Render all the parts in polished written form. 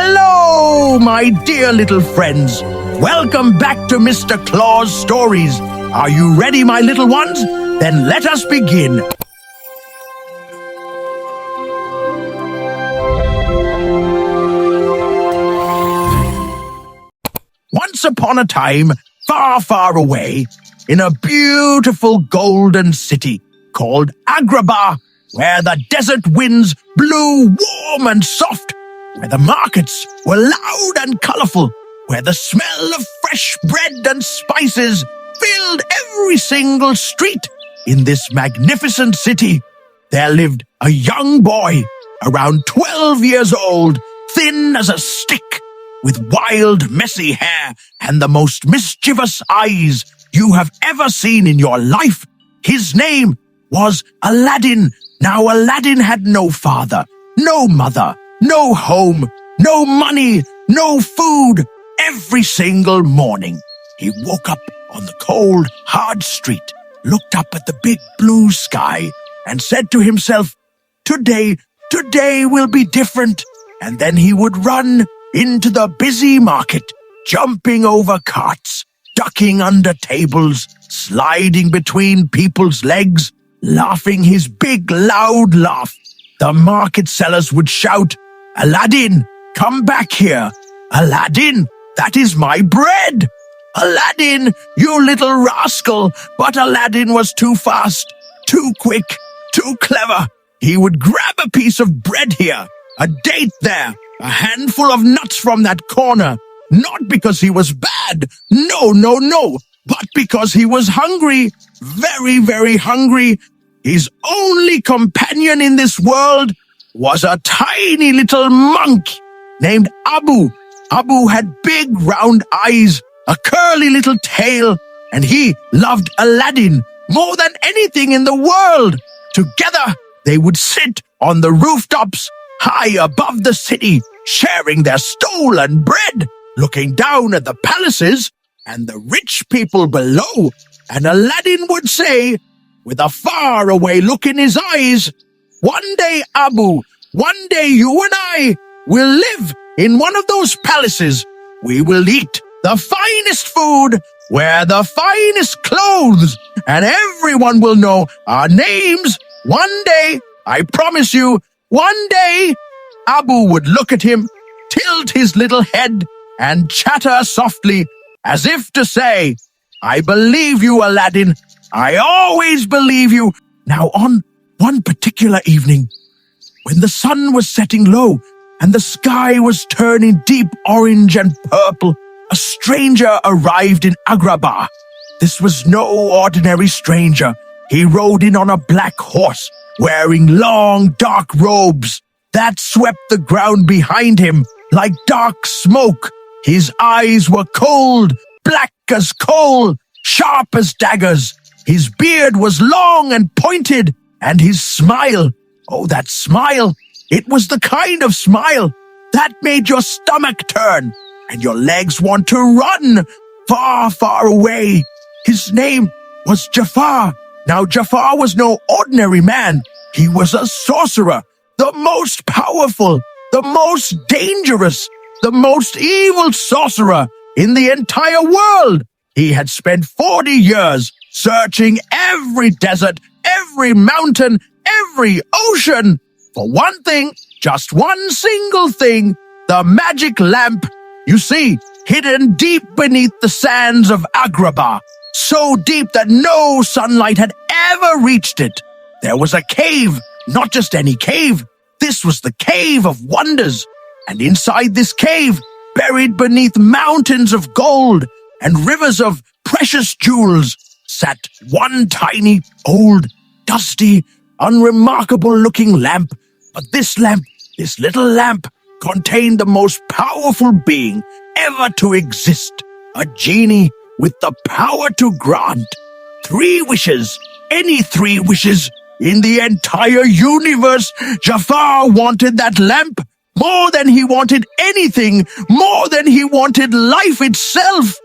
Hello, my dear little friends. Welcome back to Mr. Claus Stories. Are you ready, my little ones? Then let us begin. Once upon a time, far, far away, in a beautiful golden city called Agrabah, where the desert winds blew warm and soft, where the markets were loud and colorful, where the smell of fresh bread and spices filled every single street. In this magnificent city, there lived a young boy, around 12 years old, thin as a stick, with wild, messy hair and the most mischievous eyes you have ever seen in your life. His name was Aladdin. Now, Aladdin had no father, no mother, no home, no money, no food. Every single morning, he woke up on the cold, hard street, looked up at the big blue sky, and said to himself, Today will be different. And then he would run into the busy market, jumping over carts, ducking under tables, sliding between people's legs, laughing his big, loud laugh. The market sellers would shout, Aladdin, come back here. Aladdin, that is my bread. Aladdin, you little rascal. But Aladdin was too fast, too quick, too clever. He would grab a piece of bread here, a date there, a handful of nuts from that corner, not because he was bad, no, but because he was hungry, very, very hungry. His only companion in this world was a tiny little monkey named Abu. Abu had big round eyes, a curly little tail, and he loved Aladdin more than anything in the world. Together, they would sit on the rooftops high above the city, sharing their stolen bread, looking down at the palaces and the rich people below. And Aladdin would say, with a faraway look in his eyes, One day, Abu, one day you and I will live in one of those palaces. We will eat the finest food, wear the finest clothes, and everyone will know our names. One day, I promise you, one day. Abu would look at him, tilt his little head, and chatter softly, as if to say, I believe you, Aladdin. I always believe you. Now, on one particular evening, when the sun was setting low and the sky was turning deep orange and purple, a stranger arrived in Agrabah. This was no ordinary stranger. He rode in on a black horse, wearing long, dark robes that swept the ground behind him like dark smoke. His eyes were cold, black as coal, sharp as daggers. His beard was long and pointed, and his smile, oh, that smile, it was the kind of smile that made your stomach turn and your legs want to run far, far away. His name was Jafar. Now, Jafar was no ordinary man. He was a sorcerer, the most powerful, the most dangerous, the most evil sorcerer in the entire world. He had spent 40 years searching every desert, every mountain, every ocean for one thing, just one single thing, the magic lamp. You see, hidden deep beneath the sands of Agrabah, so deep that no sunlight had ever reached it. There was a cave, not just any cave. This was the Cave of Wonders. And inside this cave, buried beneath mountains of gold and rivers of precious jewels, sat one tiny, old, dusty, unremarkable-looking lamp. But this lamp, this little lamp, contained the most powerful being ever to exist, a genie with the power to grant 3 wishes, any 3 wishes in the entire universe. Jafar wanted that lamp more than he wanted anything, more than he wanted life itself.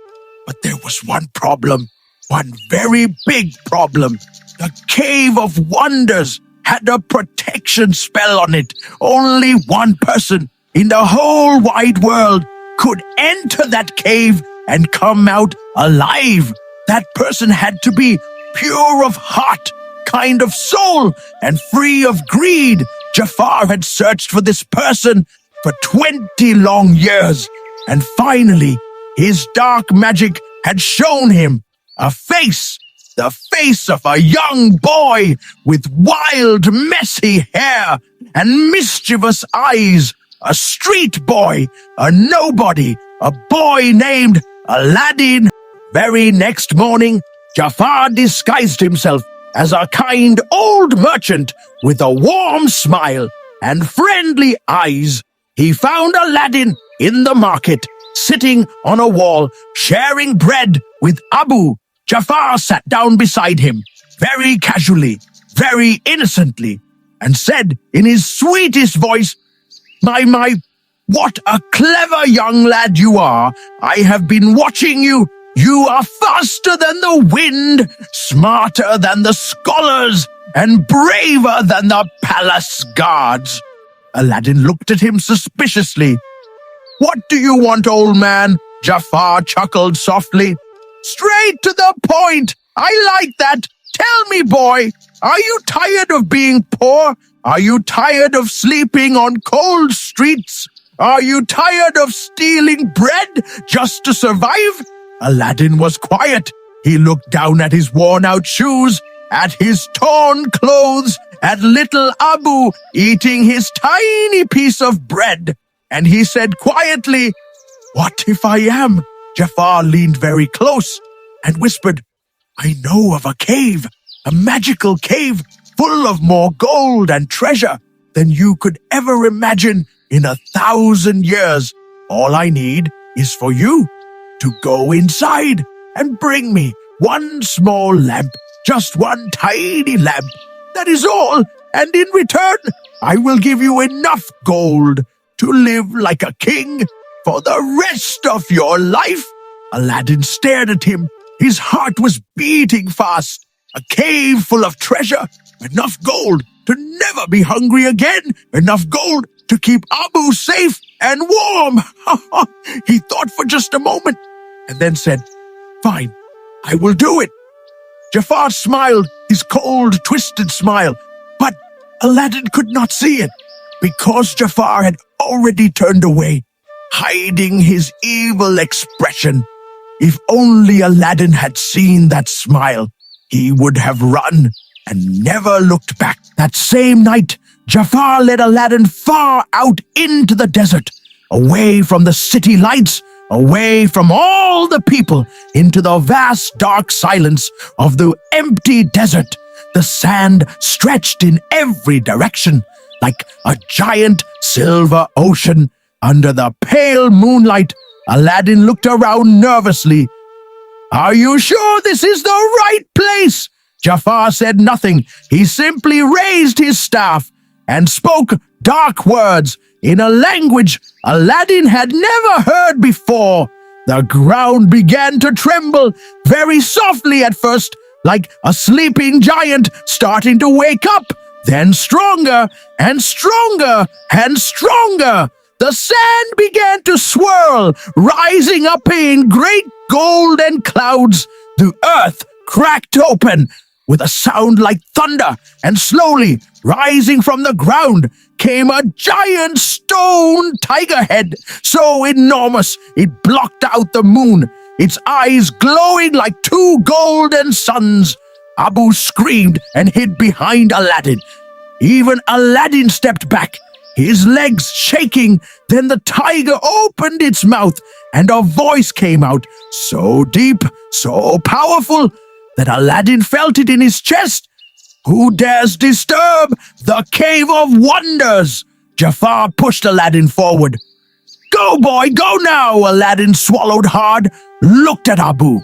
But there was one problem, one very big problem. The Cave of Wonders had a protection spell on it. Only one person in the whole wide world could enter that cave and come out alive. That person had to be pure of heart, kind of soul, and free of greed. Jafar had searched for this person for 20 long years, and finally his dark magic had shown him a face, the face of a young boy with wild, messy hair and mischievous eyes, a street boy, a nobody, a boy named Aladdin. Very next morning, Jafar disguised himself as a kind old merchant with a warm smile and friendly eyes. He found Aladdin in the market, sitting on a wall, sharing bread with Abu. Jafar sat down beside him, very casually, very innocently, and said in his sweetest voice, My, what a clever young lad you are. I have been watching you. You are faster than the wind, smarter than the scholars, and braver than the palace guards. Aladdin looked at him suspiciously. What do you want, old man? Jafar chuckled softly. Straight to the point. I like that. Tell me, boy, are you tired of being poor? Are you tired of sleeping on cold streets? Are you tired of stealing bread just to survive? Aladdin was quiet. He looked down at his worn-out shoes, at his torn clothes, at little Abu eating his tiny piece of bread, and he said quietly, What if I am? Jafar leaned very close and whispered, I know of a cave, a magical cave full of more gold and treasure than you could ever imagine in 1,000 years. All I need is for you to go inside and bring me one small lamp, just one tiny lamp. That is all, and in return, I will give you enough gold to live like a king for the rest of your life. Aladdin stared at him. His heart was beating fast. A cave full of treasure, enough gold to never be hungry again, enough gold to keep Abu safe and warm. He thought for just a moment and then said, Fine, I will do it. Jafar smiled, his cold, twisted smile, but Aladdin could not see it because Jafar had already turned away, hiding his evil expression. If only Aladdin had seen that smile, he would have run and never looked back. That same night, Jafar led Aladdin far out into the desert, away from the city lights, away from all the people, into the vast dark silence of the empty desert. The sand stretched in every direction like a giant silver ocean. Under the pale moonlight, Aladdin looked around nervously. Are you sure this is the right place? Jafar said nothing. He simply raised his staff and spoke dark words in a language Aladdin had never heard before. The ground began to tremble, very softly at first, like a sleeping giant starting to wake up, then stronger and stronger and stronger. The sand began to swirl, rising up in great golden clouds. The earth cracked open with a sound like thunder, and slowly, rising from the ground, came a giant stone tiger head, so enormous it blocked out the moon, its eyes glowing like two golden suns. Abu screamed and hid behind Aladdin. Even Aladdin stepped back, his legs shaking. Then the tiger opened its mouth, and a voice came out, so deep, so powerful, that Aladdin felt it in his chest. Who dares disturb the Cave of Wonders? Jafar pushed Aladdin forward. Go, boy, go now! Aladdin swallowed hard, looked at Abu.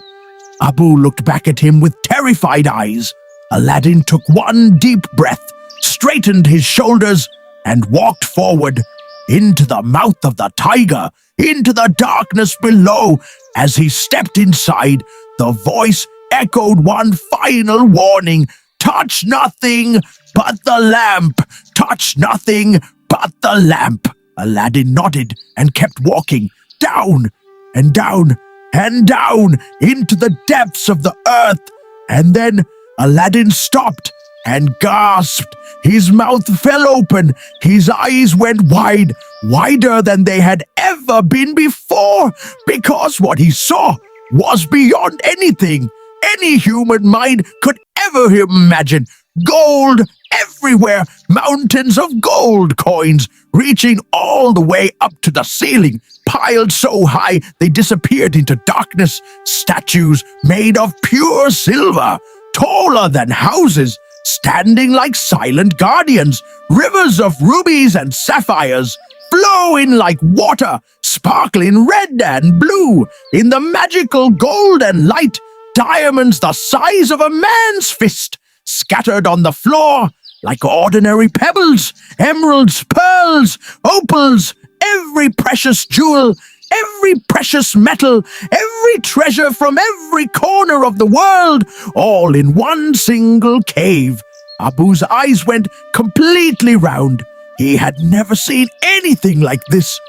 Abu looked back at him with terrified eyes. Aladdin took one deep breath, straightened his shoulders, and walked forward into the mouth of the tiger, into the darkness below. As he stepped inside, the voice echoed one final warning. Touch nothing but the lamp. Touch nothing but the lamp. Aladdin nodded and kept walking down and down and down into the depths of the earth. And then Aladdin stopped and gasped. His mouth fell open. His eyes went wide, wider than they had ever been before, because what he saw was beyond anything any human mind could ever imagine. Gold everywhere, mountains of gold coins reaching all the way up to the ceiling, piled so high they disappeared into darkness. Statues made of pure silver, taller than houses, standing like silent guardians. Rivers of rubies and sapphires, flowing like water, sparkling red and blue in the magical golden light. Diamonds the size of a man's fist, scattered on the floor like ordinary pebbles. Emeralds, pearls, opals, every precious jewel, every precious metal, every treasure from every corner of the world, all in one single cave. Abu's eyes went completely round. He had never seen anything like this.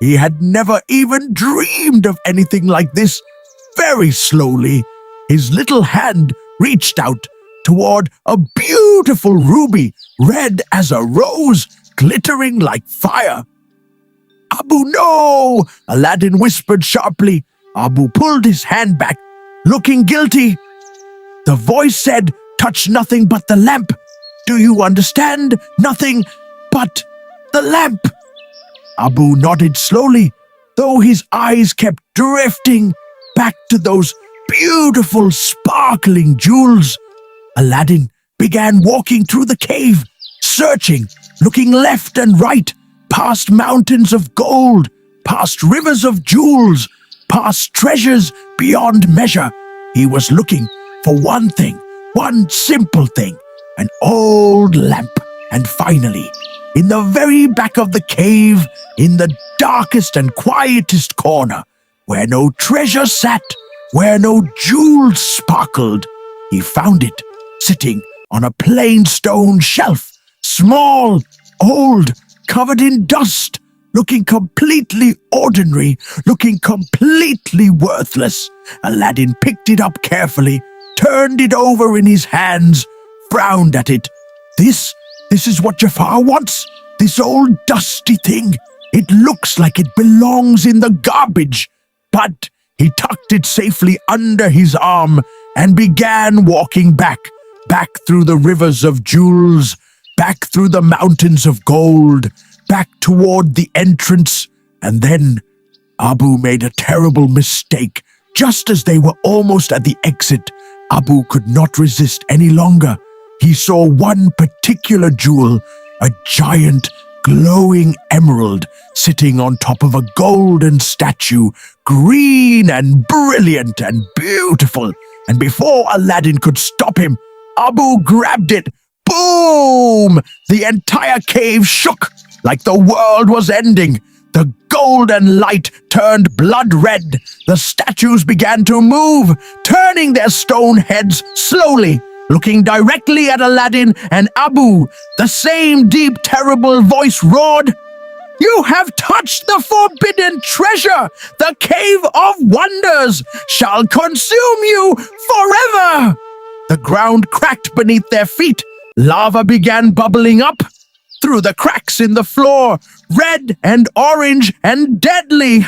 He had never even dreamed of anything like this. Very slowly, his little hand reached out toward a beautiful ruby, red as a rose, glittering like fire. "Abu, no!" Aladdin whispered sharply. Abu pulled his hand back, looking guilty. The voice said, "Touch nothing but the lamp. Do you understand? Nothing but the lamp." Abu nodded slowly, though his eyes kept drifting back to those beautiful, sparkling jewels. Aladdin began walking through the cave, searching, looking left and right, past mountains of gold, past rivers of jewels, past treasures beyond measure. He was looking for one thing, one simple thing, an old lamp. And finally, in the very back of the cave, in the darkest and quietest corner, where no treasure sat, where no jewels sparkled, he found it, sitting on a plain stone shelf, small, old, covered in dust, looking completely ordinary, looking completely worthless. Aladdin picked it up carefully, turned it over in his hands, frowned at it. This is what Jafar wants? This old dusty thing? It looks like it belongs in the garbage. But he tucked it safely under his arm and began walking back through the rivers of jewels, back through the mountains of gold, back toward the entrance. And then Abu made a terrible mistake. Just as they were almost at the exit, Abu could not resist any longer. He saw one particular jewel, a giant, glowing emerald sitting on top of a golden statue, green and brilliant and beautiful. And before Aladdin could stop him, Abu grabbed it. Boom! The entire cave shook like the world was ending. The golden light turned blood red. The statues began to move, turning their stone heads slowly, looking directly at Aladdin and Abu. The same deep, terrible voice roared, "You have touched the forbidden treasure! The cave of wonders shall consume you forever!" The ground cracked beneath their feet. Lava began bubbling up through the cracks in the floor, red and orange and deadly.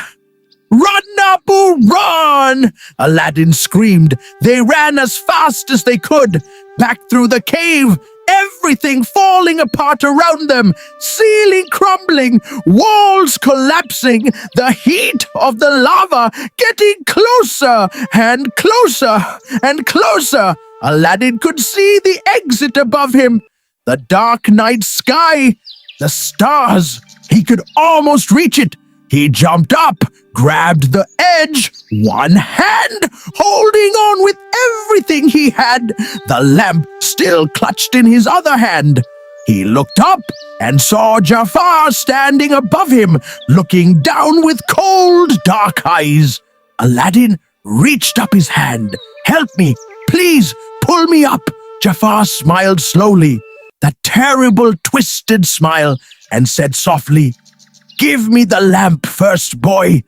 "Run, Abu, run!" Aladdin screamed. They ran as fast as they could, back through the cave, everything falling apart around them, ceiling crumbling, walls collapsing, the heat of the lava getting closer and closer and closer. Aladdin could see the exit above him, the dark night sky, the stars. He could almost reach it. He jumped up, grabbed the edge, one hand holding on with everything he had, the lamp still clutched in his other hand. He looked up and saw Jafar standing above him, looking down with cold, dark eyes. Aladdin reached up his hand. "Help me, please, pull me up." Jafar smiled slowly, that terrible, twisted smile, and said softly, Give me the lamp first, boy."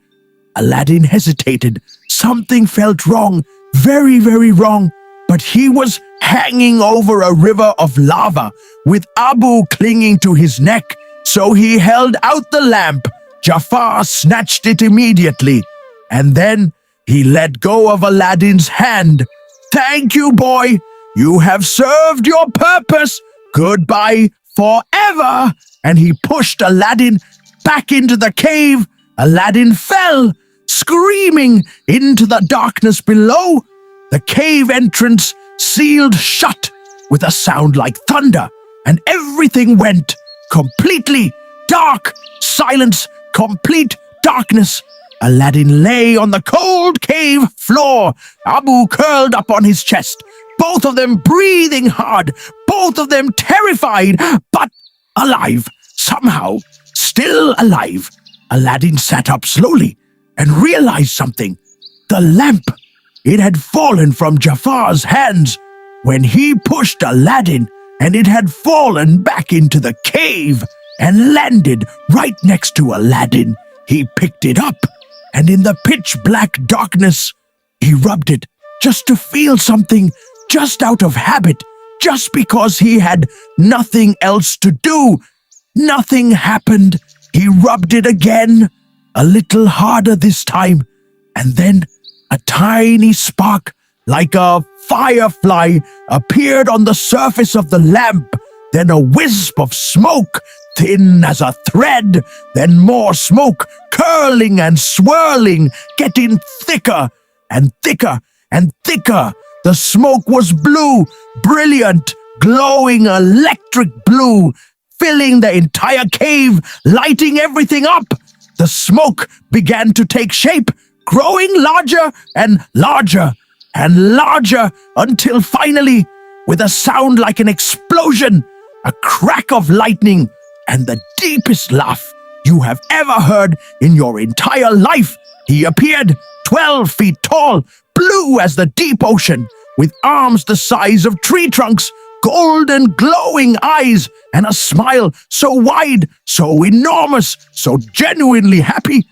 Aladdin hesitated. Something felt wrong, very, very wrong. But he was hanging over a river of lava with Abu clinging to his neck, so he held out the lamp. Jafar snatched it immediately, and then he let go of Aladdin's hand. "Thank you, boy. You have served your purpose. Goodbye forever." And he pushed Aladdin back into the cave. Aladdin fell, screaming, into the darkness below. The cave entrance sealed shut with a sound like thunder, and everything went completely dark. Silence, complete darkness. Aladdin lay on the cold cave floor, Abu curled up on his chest, both of them breathing hard, both of them terrified, but alive, somehow, still alive. Aladdin sat up slowly and realized something. The lamp, it had fallen from Jafar's hands when he pushed Aladdin, and it had fallen back into the cave and landed right next to Aladdin. He picked it up, and in the pitch-black darkness, he rubbed it just to feel something, just out of habit, just because he had nothing else to do. Nothing happened. He rubbed it again, a little harder this time, and then a tiny spark, like a firefly, appeared on the surface of the lamp. Then a wisp of smoke, thin as a thread, then more smoke, curling and swirling, getting thicker and thicker and thicker. The smoke was blue, brilliant, glowing electric blue, filling the entire cave, lighting everything up. The smoke began to take shape, growing larger and larger and larger, until finally, with a sound like an explosion, a crack of lightning, and the deepest laugh you have ever heard in your entire life, he appeared, 12 feet tall, blue as the deep ocean, with arms the size of tree trunks, golden glowing eyes, and a smile so wide, so enormous, so genuinely happy.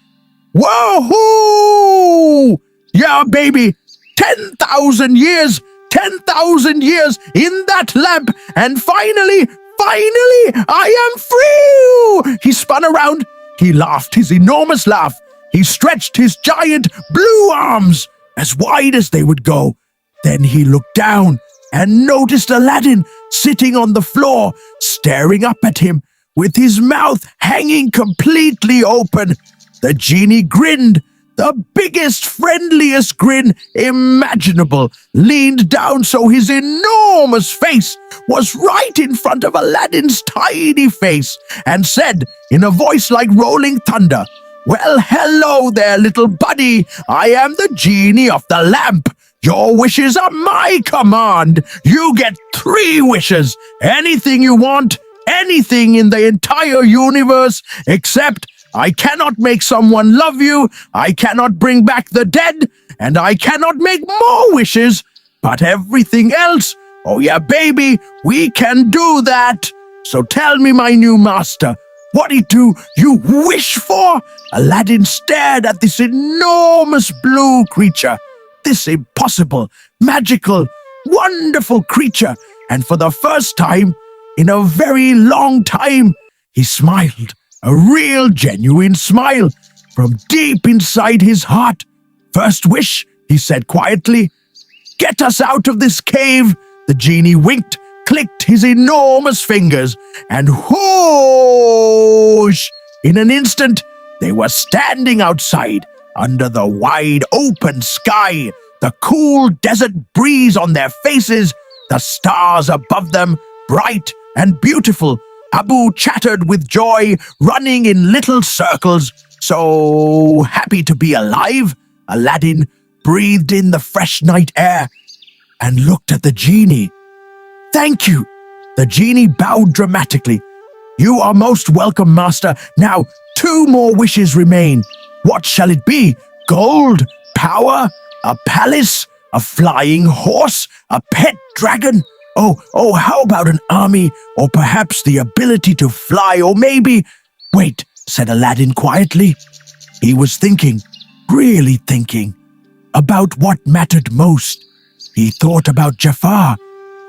Whoa! Yeah, baby, 10,000 years, 10,000 years in that lamp, and finally, I am free! He spun around, he laughed his enormous laugh, he stretched his giant blue arms as wide as they would go. Then he looked down and noticed Aladdin sitting on the floor, staring up at him with his mouth hanging completely open. The genie grinned, the biggest, friendliest grin imaginable, leaned down so his enormous face was right in front of Aladdin's tiny face, and said in a voice like rolling thunder, "Well, hello there, little buddy. I am the genie of the lamp. Your wishes are my command. You get 3 wishes. Anything you want, anything in the entire universe, except I cannot make someone love you, I cannot bring back the dead, and I cannot make more wishes. But everything else, oh yeah, baby, we can do that. So tell me, my new master, what do you wish for?" Aladdin stared at this enormous blue creature, this impossible, magical, wonderful creature, and for the first time in a very long time, he smiled, a real, genuine smile from deep inside his heart. "First wish," he said quietly, "get us out of this cave." The genie winked, clicked his enormous fingers, and whoosh! In an instant, they were standing outside under the wide open sky, the cool desert breeze on their faces, the stars above them, bright and beautiful. Abu chattered with joy, running in little circles, so happy to be alive. Aladdin breathed in the fresh night air and looked at the genie. "Thank you." The genie bowed dramatically. "You are most welcome, master. Now, 2 more wishes remain. What shall it be? Gold? Power? A palace? A flying horse? A pet dragon? How about an army? Or perhaps the ability to fly? Or maybe... Wait, said Aladdin quietly. He was thinking, really thinking, about what mattered most. He thought about Jafar,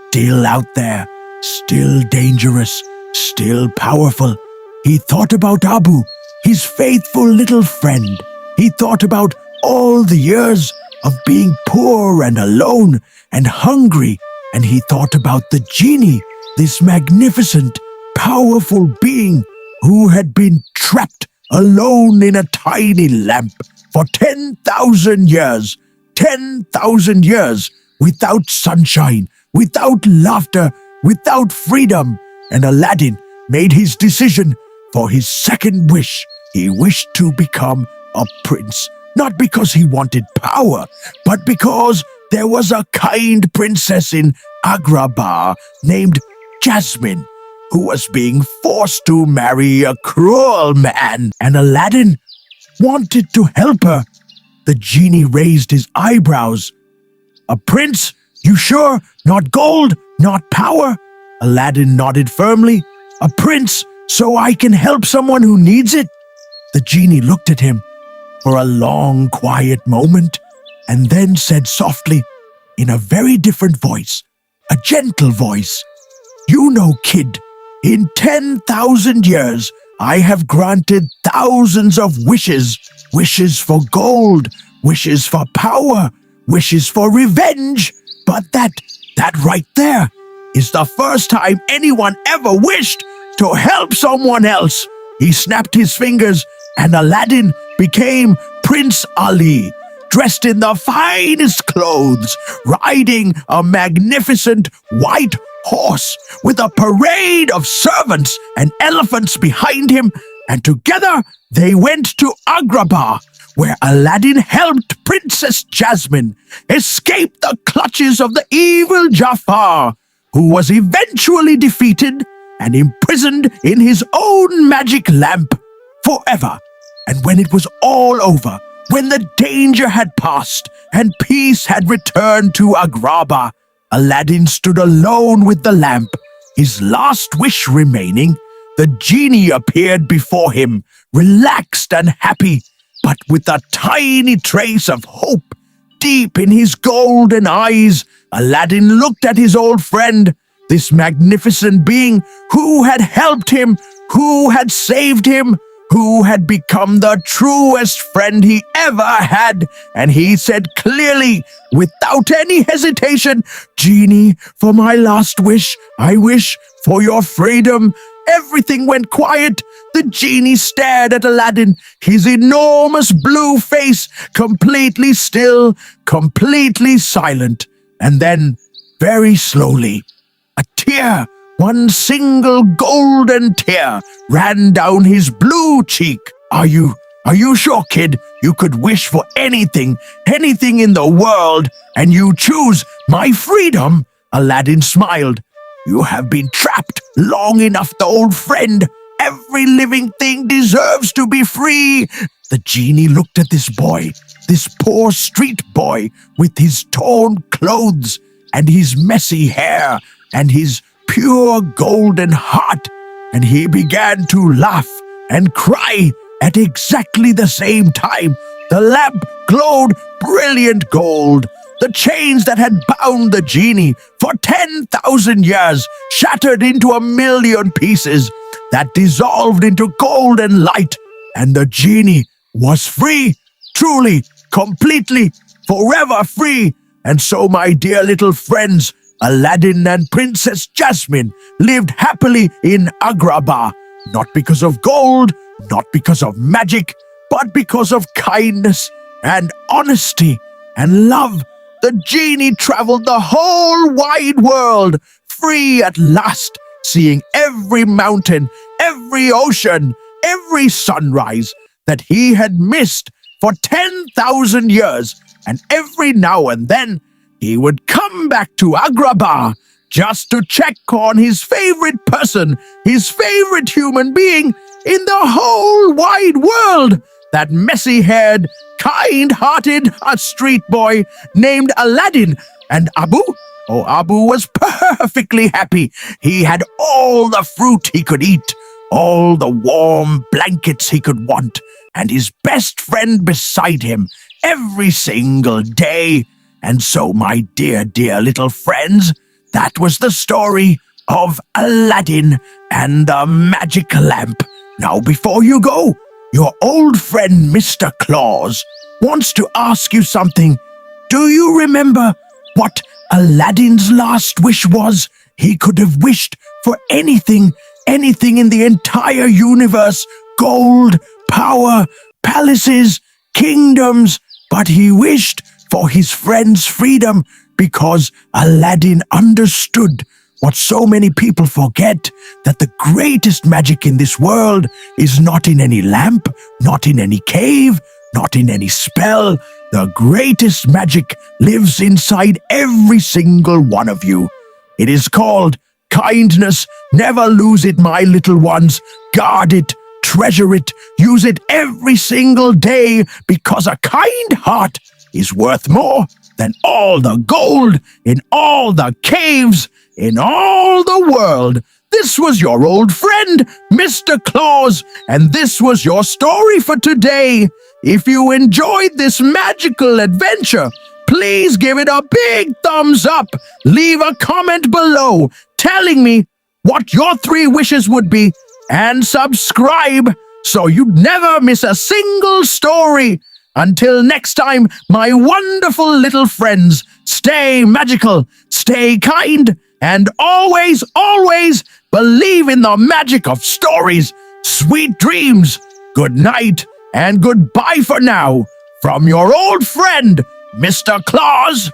still out there, still dangerous, still powerful. He thought about Abu, his faithful little friend. He thought about all the years of being poor and alone and hungry. And he thought about the genie, this magnificent, powerful being who had been trapped alone in a tiny lamp for 10,000 years. 10,000 years without sunshine, without laughter, without freedom. And Aladdin made his decision for his second wish. He wished to become a prince, not because he wanted power, but because there was a kind princess in Agrabah named Jasmine, who was being forced to marry a cruel man, and Aladdin wanted to help her. The genie raised his eyebrows. A prince? You sure? Not gold? Not power? Aladdin nodded firmly. A prince, so I can help someone who needs it? The genie looked at him for a long, quiet moment, and then said softly, in a very different voice, a gentle voice, "You know, kid, in 10,000 years, I have granted thousands of wishes. Wishes for gold, wishes for power, wishes for revenge. But that right there is the first time anyone ever wished to help someone else." He snapped his fingers, and Aladdin became Prince Ali, dressed in the finest clothes, riding a magnificent white horse with a parade of servants and elephants behind him, and together they went to Agrabah, where Aladdin helped Princess Jasmine escape the clutches of the evil Jafar, who was eventually defeated and imprisoned in his own magic lamp forever. And when it was all over, when the danger had passed and peace had returned to Agrabah, Aladdin stood alone with the lamp, his last wish remaining. The genie appeared before him, relaxed and happy, but with a tiny trace of hope deep in his golden eyes. Aladdin looked at his old friend, this magnificent being who had helped him, who had saved him, who had become the truest friend he ever had, and he said clearly, without any hesitation, "Genie, for my last wish, I wish for your freedom." Everything went quiet. The genie stared at Aladdin, his enormous blue face completely still, completely silent. And then, very slowly, a tear, one single golden tear, ran down his blue cheek. Are you sure, kid? You could wish for anything in the world, and you choose my freedom? Aladdin smiled. You have been trapped long enough, the old friend. Every living thing deserves to be free. The genie looked at this boy, this poor street boy with his torn clothes and his messy hair and his pure golden heart, and he began to laugh and cry at exactly the same time. The lamp glowed brilliant gold. The chains that had bound the genie for 10,000 years shattered into 1,000,000 pieces that dissolved into golden light, and the genie was free, truly, completely, forever free. And so, my dear little friends, Aladdin and Princess Jasmine lived happily in Agrabah, not because of gold, not because of magic, but because of kindness and honesty and love. The genie traveled the whole wide world, free at last, seeing every mountain, every ocean, every sunrise that he had missed for 10,000 years. And every now and then, he would come back to Agrabah just to check on his favorite person, his favorite human being in the whole wide world, that messy-haired, kind-hearted street boy named Aladdin. And Abu? Oh, Abu was perfectly happy. He had all the fruit he could eat, all the warm blankets he could want, and his best friend beside him every single day. And so, my dear, dear little friends, that was the story of Aladdin and the magic lamp. Now, before you go, your old friend Mr. Claus wants to ask you something. Do you remember what Aladdin's last wish was? He could have wished for anything in the entire universe: gold, power, palaces, kingdoms. But he wished for his friend's freedom because Aladdin understood what so many people forget, that the greatest magic in this world is not in any lamp, not in any cave, not in any spell. The greatest magic lives inside every single one of you. It is called kindness. Never lose it, my little ones. Guard it, treasure it, use it every single day, because a kind heart is worth more than all the gold in all the caves in all the world. This was your old friend, Mr. Claus, and this was your story for today. If you enjoyed this magical adventure, please give it a big thumbs up. Leave a comment below telling me what your 3 wishes would be, and subscribe so you'd never miss a single story. Until next time, my wonderful little friends, stay magical, stay kind, and always, always believe in the magic of stories. Sweet dreams. Good night and goodbye for now from your old friend, Mr. Claus.